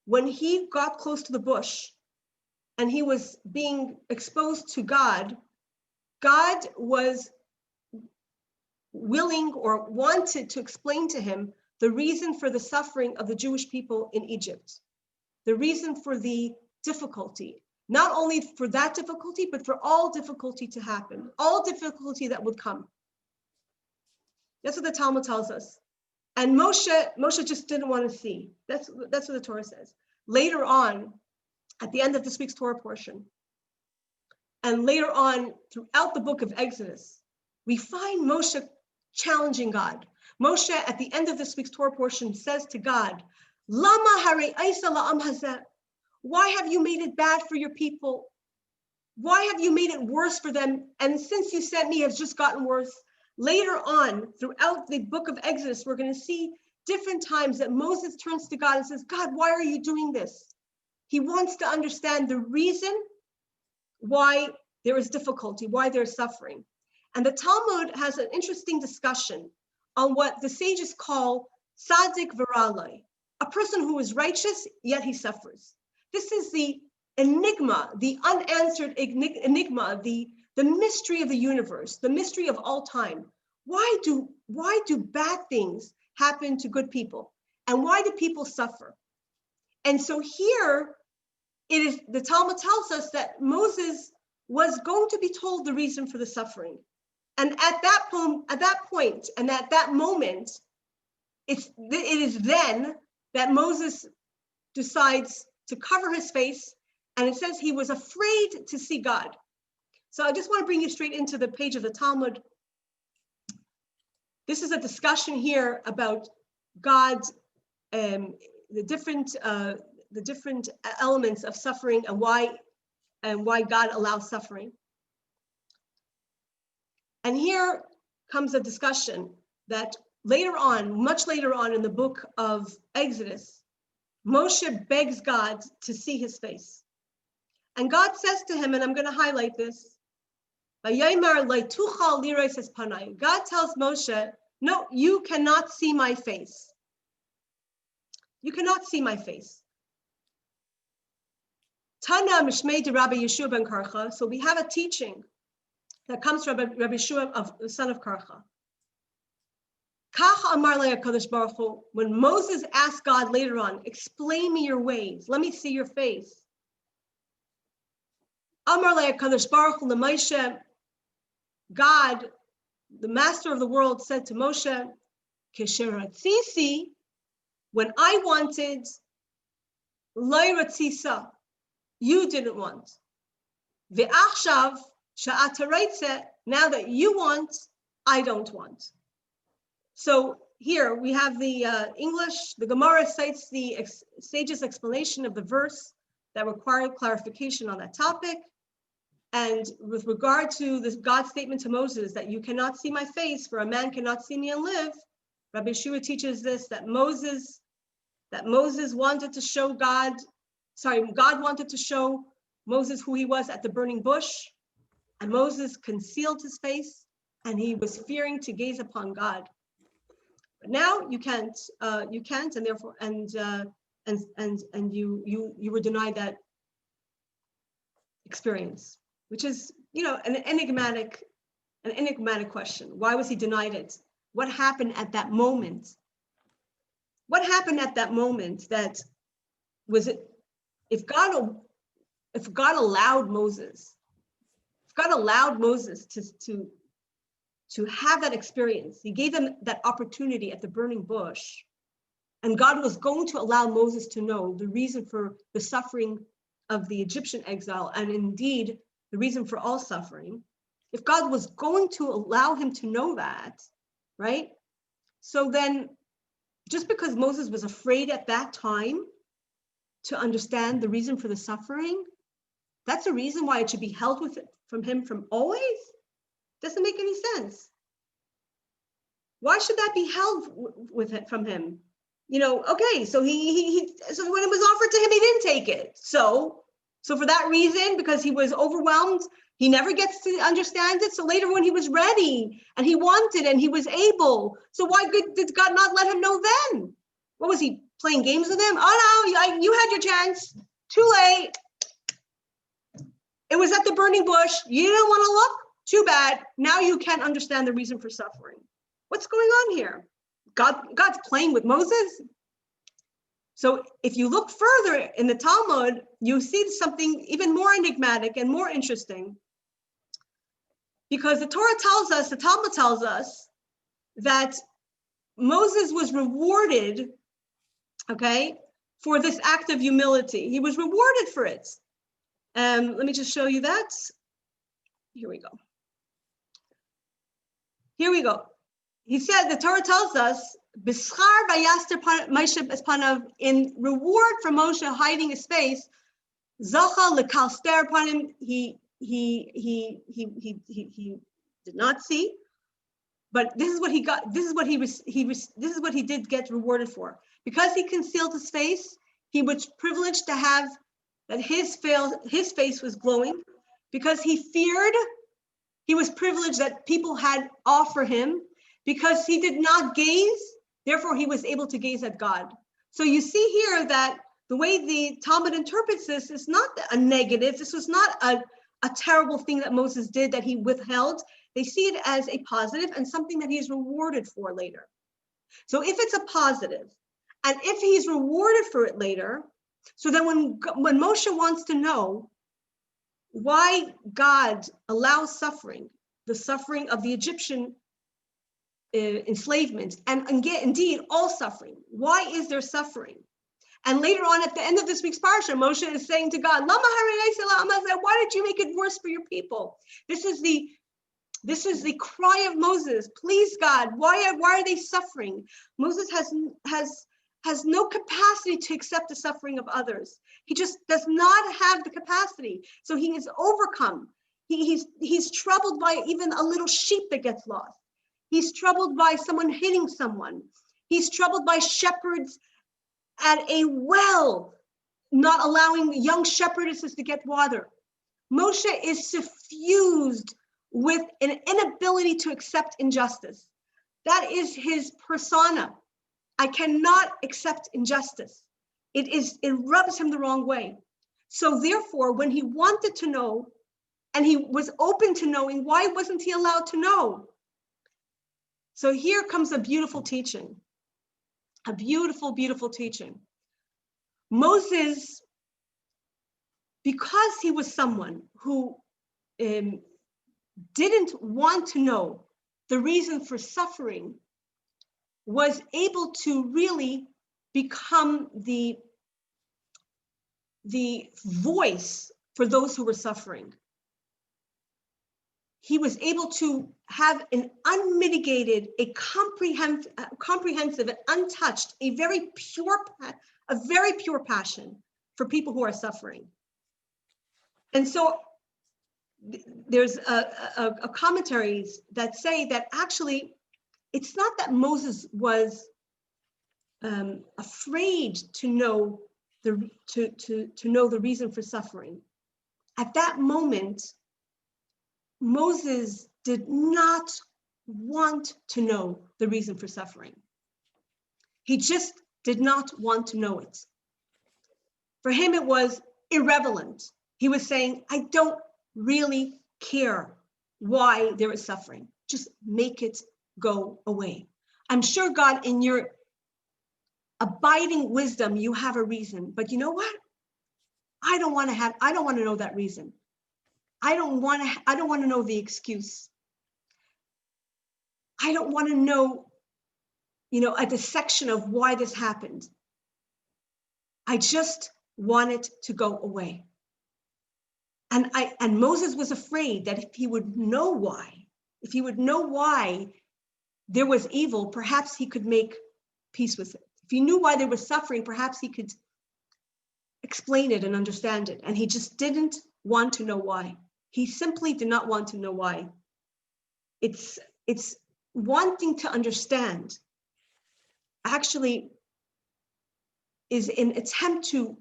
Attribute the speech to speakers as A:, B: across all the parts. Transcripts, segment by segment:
A: when he got close to the bush and he was being exposed to God, God was willing or wanted to explain to him the reason for the suffering of the Jewish people in Egypt, the reason for the difficulty, not only for that difficulty, but for all difficulty to happen, all difficulty that would come. That's what the Talmud tells us. And Moshe just didn't want to see. That's what the Torah says. Later on, at the end of this week's Torah portion, and later on throughout the book of Exodus, we find Moshe challenging God. Moshe, at the end of this week's Torah portion, says to God, Lama hare aisa la'am hazeh. Why have you made it bad for your people? Why have you made it worse for them? And since you sent me, it's just gotten worse. Later on, throughout the book of Exodus, we're going to see different times that Moses turns to God and says, God, why are you doing this? He wants to understand the reason why there is difficulty, why there's suffering. And the Talmud has an interesting discussion on what the sages call tzaddik v'raloi, a person who is righteous, yet he suffers. This is the enigma, the unanswered enigma, the mystery of the universe, the mystery of all time. Why do bad things happen to good people? And why do people suffer? And so here, it is the Talmud tells us that Moses was going to be told the reason for the suffering. And at that point, and at that moment, it is then that Moses decides to cover his face, and it says he was afraid to see God. So I just want to bring you straight into the page of the Talmud. This is a discussion here about God's the different elements of suffering and why God allows suffering. And here comes a discussion that later on, much later on in the book of Exodus, Moshe begs God to see his face. And God says to him, and I'm going to highlight this, God tells Moshe, no, you cannot see my face. You cannot see my face. Tana Mishmei de Rabbi Yeshua ben Karcha. So we have a teaching that comes from Rabbi Yeshua, of the son of Karcha. Kach amar le HaKadosh Baruch Hu, when Moses asked God later on, explain me your ways, let me see your face. Amar le HaKadosh Baruch Hu leMoshe, God, the master of the world, said to Moshe, Kesher ratzisi, when I wanted, lo ratzisa, you didn't want. Ve'achshav she'ata ratzeh, now that you want, I don't want. So here we have the English, the Gemara cites the sage's explanation of the verse that required clarification on that topic. And with regard to this God's statement to Moses that you cannot see my face, for a man cannot see me and live, Rabbi Yeshua teaches this, that Moses wanted to show God wanted to show Moses who he was at the burning bush, and Moses concealed his face, and he was fearing to gaze upon God. But now you can't, and therefore, and you were denied that experience, which is, an enigmatic question. Why was he denied it? What happened at that moment? What happened at that moment that was it? If God allowed Moses, to have that experience, he gave them that opportunity at the burning bush, and God was going to allow Moses to know the reason for the suffering of the Egyptian exile, and indeed the reason for all suffering. If God was going to allow him to know that, right? So then, just because Moses was afraid at that time to understand the reason for the suffering, that's a reason why it should be held from him from always? Doesn't make any sense. Why should that be held from him? Okay, so so when it was offered to him, he didn't take it. So for that reason, because he was overwhelmed, he never gets to understand it. So later when he was ready and he wanted and he was able, so why did God not let him know then? What was he, playing games with him. Oh no, you had your chance. Too late. It was at the burning bush. You didn't want to look? Too bad. Now you can't understand the reason for suffering. What's going on here? God's playing with Moses? So if you look further in the Talmud, you see something even more enigmatic and more interesting. Because the Torah tells us, the Talmud tells us, that Moses was rewarded, okay, for this act of humility. He was rewarded for it. Let me just show you that. Here we go. Here we go. He said, the Torah tells us, "B'schar vayaster Moshe espanav," in reward for Moshe hiding his face, "Zacha lekalster panim," he did not see, but this is what he got. This is what this is what he did get rewarded for. Because he concealed his face, he was privileged to have that his face was glowing. Because he feared, he was privileged that people had awe for him. Because he did not gaze, therefore he was able to gaze at God. So you see here that the way the Talmud interprets this is not a negative. This was not a terrible thing that Moses did that he withheld. They see it as a positive and something that he is rewarded for later. So if it's a positive, and if he's rewarded for it later, so then when Moshe wants to know why God allows suffering, the suffering of the Egyptian enslavement, and indeed all suffering, why is there suffering? And later on at the end of this week's parsha, Moshe is saying to God, "Lama harei, why did you make it worse for your people?" This is the cry of Moses. Please, God, why are they suffering? Moses has no capacity to accept the suffering of others. He just does not have the capacity. So he is overcome. He's troubled by even a little sheep that gets lost. He's troubled by someone hitting someone. He's troubled by shepherds at a well, not allowing young shepherdesses to get water. Moshe is suffused with an inability to accept injustice. That is his persona. I cannot accept injustice. It rubs him the wrong way. So therefore, when he wanted to know, and he was open to knowing, why wasn't he allowed to know? So here comes a beautiful teaching, a beautiful, beautiful teaching. Moses, because he was someone who didn't want to know the reason for suffering, was able to really become the voice for those who were suffering. He was able to have an unmitigated, a comprehensive, and untouched, a very pure passion for people who are suffering. And so there's a commentaries that say that actually it's not that Moses was afraid to know the reason for suffering. At that moment, Moses did not want to know the reason for suffering. He just did not want to know it. For him, it was irrelevant. He was saying, I don't really care why there is suffering. Just make it go away. I'm sure, God, in your abiding wisdom, you have a reason. But you know what? I don't want to know that reason. I don't want to know the excuse. I don't want to know, a dissection of why this happened. I just want it to go away. And Moses was afraid that if he would know why there was evil, perhaps he could make peace with it. If he knew why there was suffering, perhaps he could explain it and understand it. And he just didn't want to know why. He simply did not want to know why. It's wanting to understand actually is an attempt to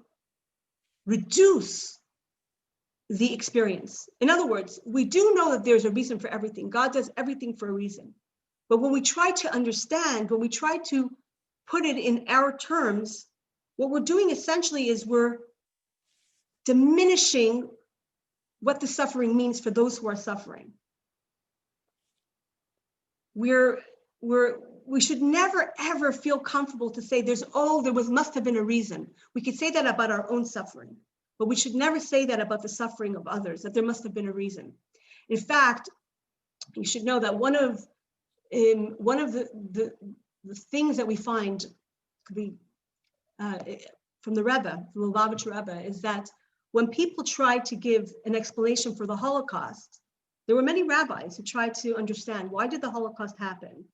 A: reduce the experience. In other words, we do know that there's a reason for everything. God does everything for a reason. But when we try to understand, when we try to put it in our terms, what we're doing essentially is we're diminishing what the suffering means for those who are suffering. We should never ever feel comfortable to say must have been a reason. We could say that about our own suffering, but we should never say that about the suffering of others, that there must have been a reason. In fact, you should know that one of the things that we find from the Rebbe, from the Lubavitcher Rebbe, is that when people tried to give an explanation for the Holocaust, there were many rabbis who tried to understand, why did the Holocaust happen?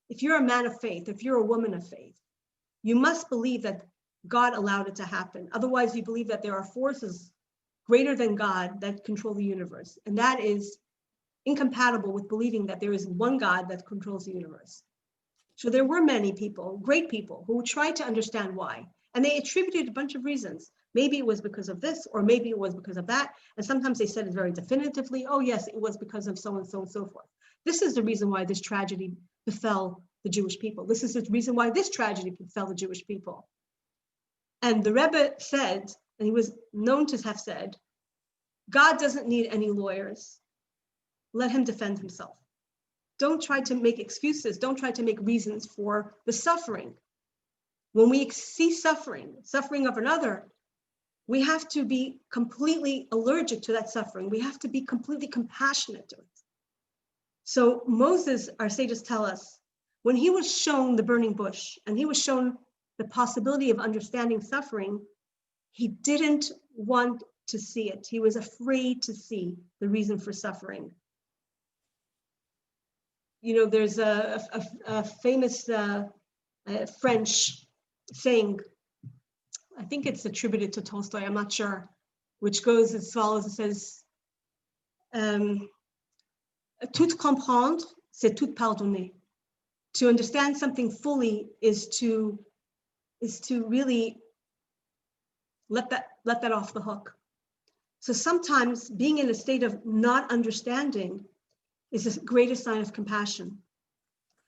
A: If you're a man of faith, if you're a woman of faith, you must believe that God allowed it to happen. Otherwise, you believe that there are forces greater than God that control the universe. And that is incompatible with believing that there is one God that controls the universe. So there were many people, great people, who tried to understand why. And they attributed a bunch of reasons. Maybe it was because of this, or maybe it was because of that. And sometimes they said it very definitively, oh yes, it was because of so and so and so forth. This is the reason why this tragedy befell the Jewish people. This is the reason why this tragedy befell the Jewish people. And the Rebbe said, and he was known to have said, God doesn't need any lawyers. Let him defend himself. Don't try to make excuses. Don't try to make reasons for the suffering. When we see suffering of another, we have to be completely allergic to that suffering. We have to be completely compassionate to it. So Moses, our sages tell us, when he was shown the burning bush and he was shown the possibility of understanding suffering, he didn't want to see it. He was afraid to see the reason for suffering. You know, there's a famous French saying, I think it's attributed to Tolstoy, I'm not sure, which goes as follows. It says, tout comprendre, c'est tout pardonner. To understand something fully is to really let that off the hook. So sometimes being in a state of not understanding is the greatest sign of compassion.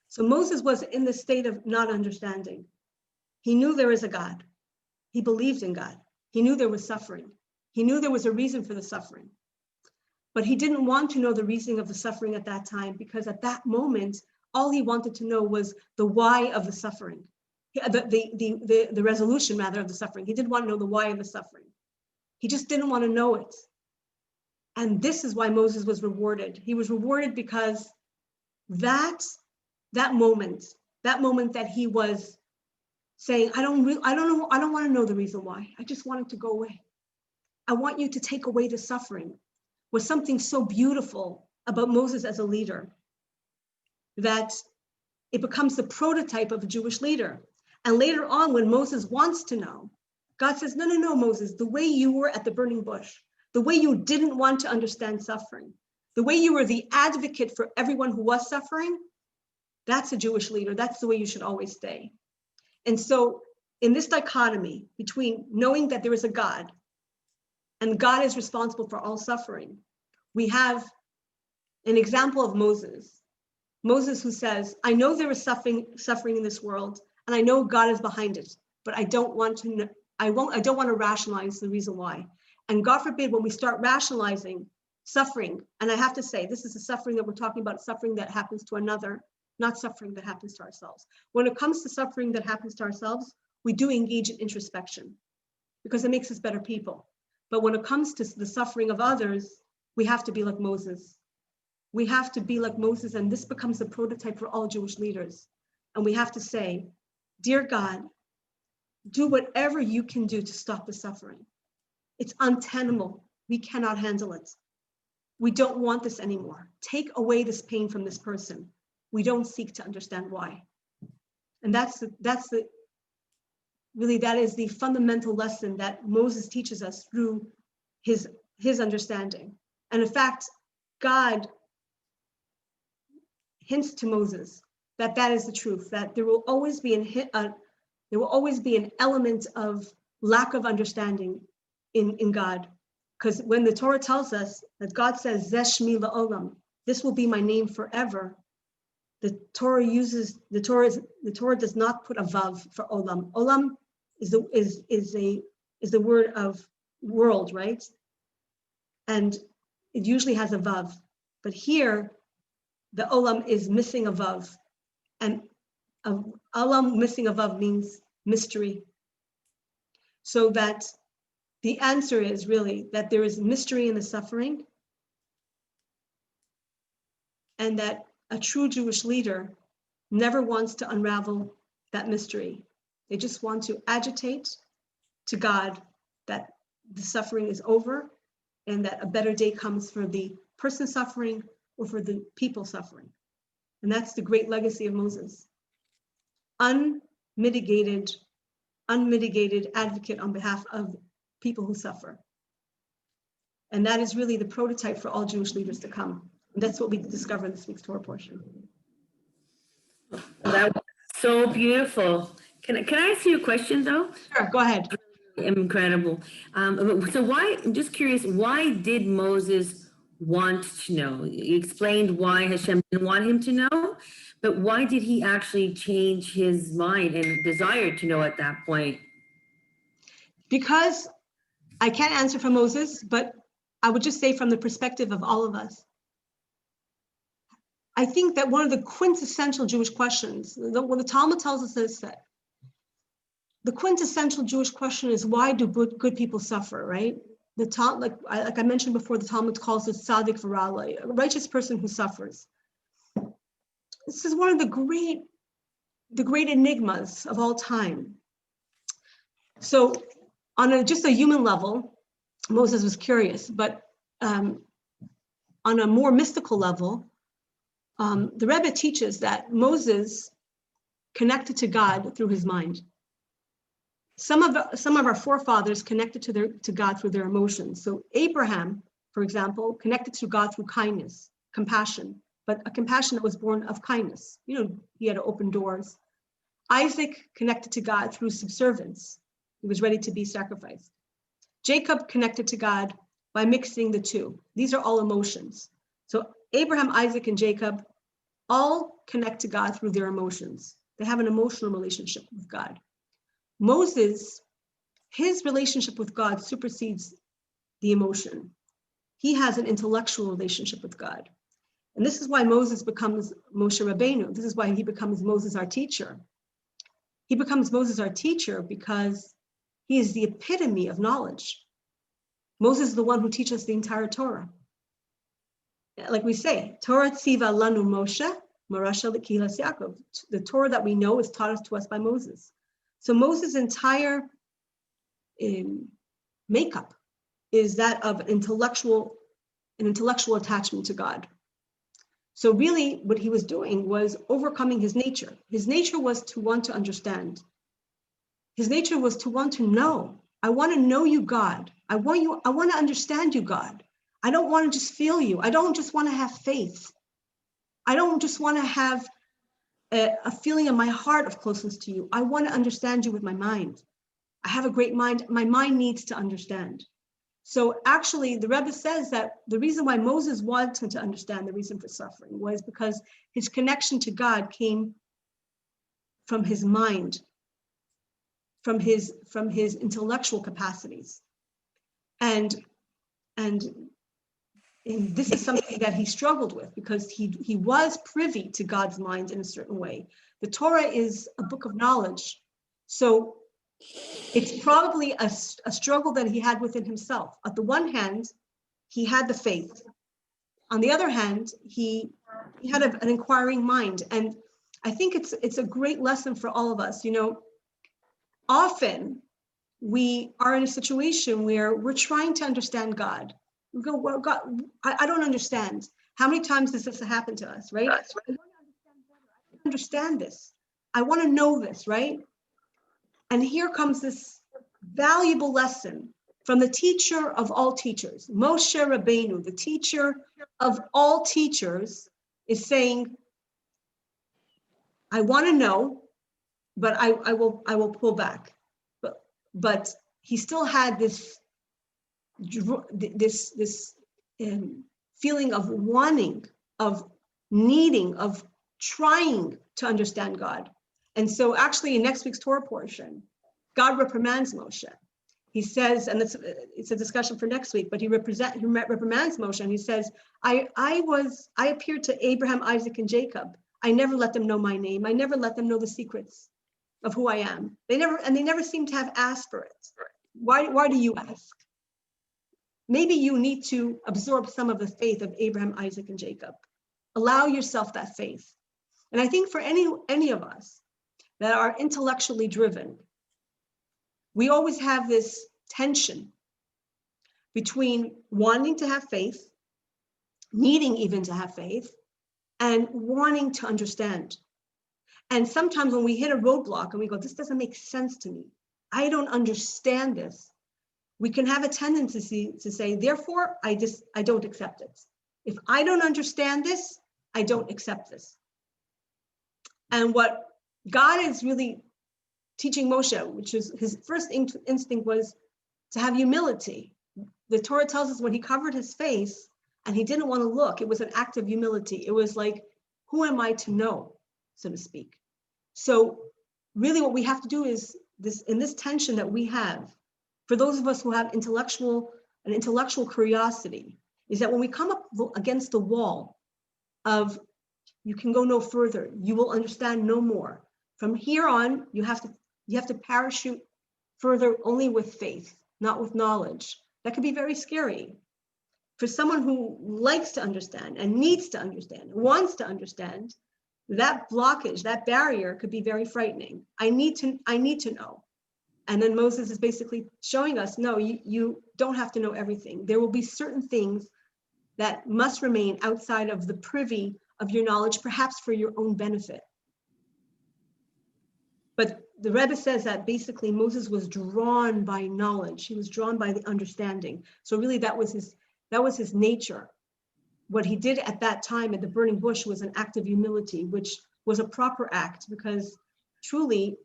A: So Moses was in the state of not understanding. He knew there is a God. He believed in God. He knew there was suffering. He knew there was a reason for the suffering. But he didn't want to know the reason of the suffering at that time, because at that moment, all he wanted to know was the why of the suffering, the resolution rather of the suffering. He didn't want to know the why of the suffering. He just didn't want to know it. And this is why Moses was rewarded. He was rewarded because that moment that he was saying, I don't want to know the reason why. I just want it to go away. I want you to take away the suffering, was something so beautiful about Moses as a leader, that it becomes the prototype of a Jewish leader. And later on, when Moses wants to know, God says, no, Moses, the way you were at the burning bush, the way you didn't want to understand suffering, the way you were the advocate for everyone who was suffering, that's a Jewish leader. That's the way you should always stay. And so in this dichotomy between knowing that there is a God and God is responsible for all suffering, we have an example of Moses who says, I know there is suffering in this world, and I know God is behind it, but I don't want to rationalize the reason why. And God forbid, when we start rationalizing suffering, and I have to say, this is the suffering that we're talking about, suffering that happens to another, not suffering that happens to ourselves. When it comes to suffering that happens to ourselves, we do engage in introspection because it makes us better people. But when it comes to the suffering of others, we have to be like Moses. We have to be like Moses, and this becomes a prototype for all Jewish leaders. And we have to say, dear God, do whatever you can do to stop the suffering. It's untenable. We cannot handle it. We don't want this anymore. Take away this pain from this person. We don't seek to understand why. And that is the fundamental lesson that Moses teaches us through his understanding. And in fact, God hints to Moses that is the truth, that there will always be an element of lack of understanding in God. Because when the Torah tells us that God says, Zeh Shmi La'olam, this will be my name forever, the Torah does not put a vav for olam. Olam is the word of world, right? And it usually has a vav, but here the olam is missing a vav, and olam missing a vav means mystery. So that the answer is really that there is mystery in the suffering, and that a true Jewish leader never wants to unravel that mystery. They just want to agitate to God that the suffering is over and that a better day comes for the person suffering or for the people suffering. And that's the great legacy of Moses. Unmitigated advocate on behalf of people who suffer. And that is really the prototype for all Jewish leaders to come. And that's what we discover in this week's Torah portion.
B: That was so beautiful. Can I ask you a question though?
A: Sure, go ahead.
B: Incredible. So I'm just curious, why did Moses want to know? You explained why Hashem didn't want him to know, but why did he actually change his mind and desire to know at that point?
A: Because I can't answer for Moses, but I would just say from the perspective of all of us, I think that one of the quintessential Jewish questions, when the Talmud tells us this, that the quintessential Jewish question is, why do good people suffer, right? The Talmud, like I mentioned before, the Talmud calls it tzaddik v'rala, a righteous person who suffers. This is one of the great enigmas of all time. So on just a human level, Moses was curious, but on a more mystical level, the Rebbe teaches that Moses connected to God through his mind. Some of our forefathers connected to God through their emotions. So Abraham, for example, connected to God through kindness, compassion, but a compassion that was born of kindness. You know, he had to open doors. Isaac connected to God through subservience. He was ready to be sacrificed. Jacob connected to God by mixing the two. These are all emotions. So Abraham, Isaac, and Jacob all connect to God through their emotions. They have an emotional relationship with God. Moses, his relationship with God supersedes the emotion. He has an intellectual relationship with God. And this is why Moses becomes Moshe Rabbeinu. This is why he becomes Moses, our teacher. He becomes Moses, our teacher, because he is the epitome of knowledge. Moses is the one who teaches the entire Torah. Like we say, Torah tziva lanu Moshe, marasha l'kilas Yaakov. The Torah that we know is taught to us by Moses. So Moses' entire makeup is that of an intellectual attachment to God. So really what he was doing was overcoming his nature. His nature was to want to understand. His nature was to want to know. I want to know you, God. I want to understand you, God. I don't want to just feel you. I don't just want to have faith. I don't just want to have a feeling in my heart of closeness to you. I want to understand you with my mind. I have a great mind. My mind needs to understand. So actually, the Rebbe says that the reason why Moses wanted to understand the reason for suffering was because his connection to God came from his mind, from his intellectual capacities. And this is something that he struggled with because he was privy to God's mind in a certain way. The Torah is a book of knowledge. So it's probably a struggle that he had within himself. On the one hand, he had the faith. On the other hand, he had an inquiring mind. And I think it's a great lesson for all of us. You know, often we are in a situation where we're trying to understand God. We go, well, God, I don't understand. How many times does this happen to us, right? I want to understand better. I don't understand this. I want to know this, right? And here comes this valuable lesson from the teacher of all teachers, Moshe Rabbeinu, the teacher of all teachers, is saying, I want to know, but I will pull back. But he still had this feeling of wanting, of needing, of trying to understand God. And so actually in next week's Torah portion, God reprimands Moshe. He says, and it's a discussion for next week, but he reprimands Moshe, and he says, I appeared to Abraham, Isaac, and Jacob. I never let them know my name. I never let them know the secrets of who I am. They never seem to have asked for it. Why do you ask? Maybe you need to absorb some of the faith of Abraham, Isaac, and Jacob. Allow yourself that faith. And I think for any of us that are intellectually driven, we always have this tension between wanting to have faith, needing even to have faith, and wanting to understand. And sometimes when we hit a roadblock and we go, this doesn't make sense to me, I don't understand this, we can have a tendency to say, therefore, I don't accept it. If I don't understand this, I don't accept this. And what God is really teaching Moshe, which is his first instinct, was to have humility. The Torah tells us when he covered his face and he didn't want to look, it was an act of humility. It was like, who am I to know, so to speak? So really what we have to do is in this tension that we have, for those of us who have intellectual curiosity, is that when we come up against the wall of, you can go no further, you will understand no more. From here on, you have to parachute further only with faith, not with knowledge. That could be very scary. For someone who likes to understand and needs to understand, wants to understand, that blockage, that barrier could be very frightening. I need to know. And then Moses is basically showing us, no, you don't have to know everything. There will be certain things that must remain outside of the privy of your knowledge, perhaps for your own benefit. But the Rebbe says that basically Moses was drawn by knowledge. He was drawn by the understanding. So really that was his nature. What he did at that time at the burning bush was an act of humility, which was a proper act, because truly,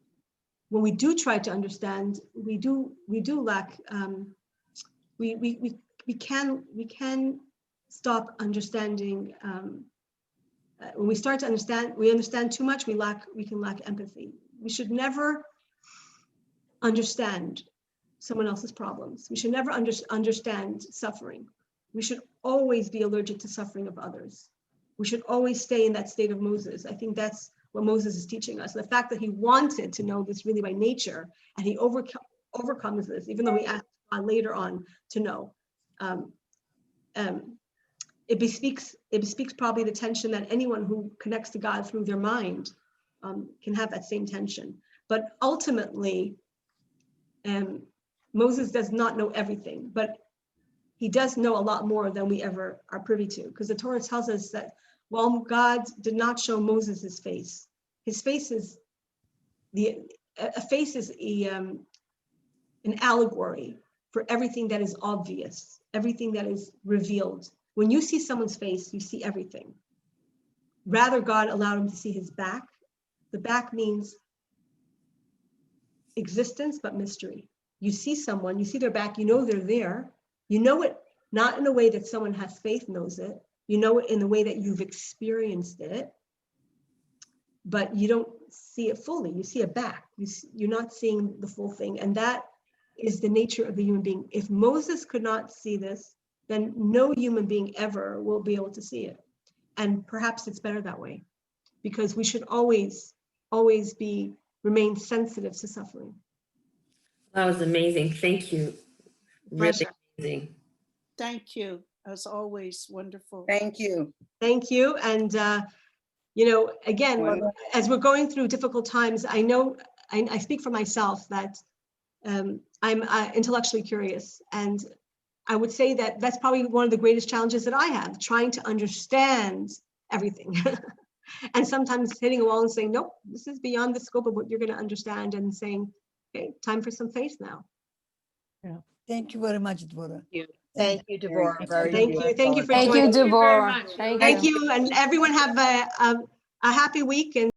A: when we do try to understand, we do lack. We can stop understanding. When we start to understand, we understand too much. We can lack empathy. We should never understand someone else's problems. We should never understand suffering. We should always be allergic to suffering of others. We should always stay in that state of Moses. I think that's what Moses is teaching us. The fact that he wanted to know this really by nature, and he overcomes this, even though he asked God later on to know. It bespeaks probably the tension that anyone who connects to God through their mind can have that same tension. But ultimately, Moses does not know everything, but he does know a lot more than we ever are privy to, because the Torah tells us that while God did not show Moses his face is an allegory for everything that is obvious, everything that is revealed. When you see someone's face, you see everything. Rather, God allowed him to see his back. The back means existence, but mystery. You see someone, you see their back, you know they're there. You know it not in a way that someone has faith knows it. You know it in the way that you've experienced it, but you don't see it fully. You see a back. You're not seeing the full thing. And that is the nature of the human being. If Moses could not see this, then no human being ever will be able to see it. And perhaps it's better that way, because we should always remain sensitive to suffering.
C: That was amazing. Thank you. Really amazing.
D: Thank you. As always, wonderful.
E: Thank you.
A: Thank you. And, again, as we're going through difficult times, I know, I speak for myself that I'm intellectually curious. And I would say that that's probably one of the greatest challenges that I have, trying to understand everything. And sometimes hitting a wall and saying, nope, this is beyond the scope of what you're going to understand, and saying, okay, time for some faith now.
E: Yeah. Thank you very much, Devorah.
F: Thank you, Devorah.
A: Thank you. Thank you for
G: Thank you,
A: joining.
G: Devorah.
A: Thank you. And everyone have a happy week. And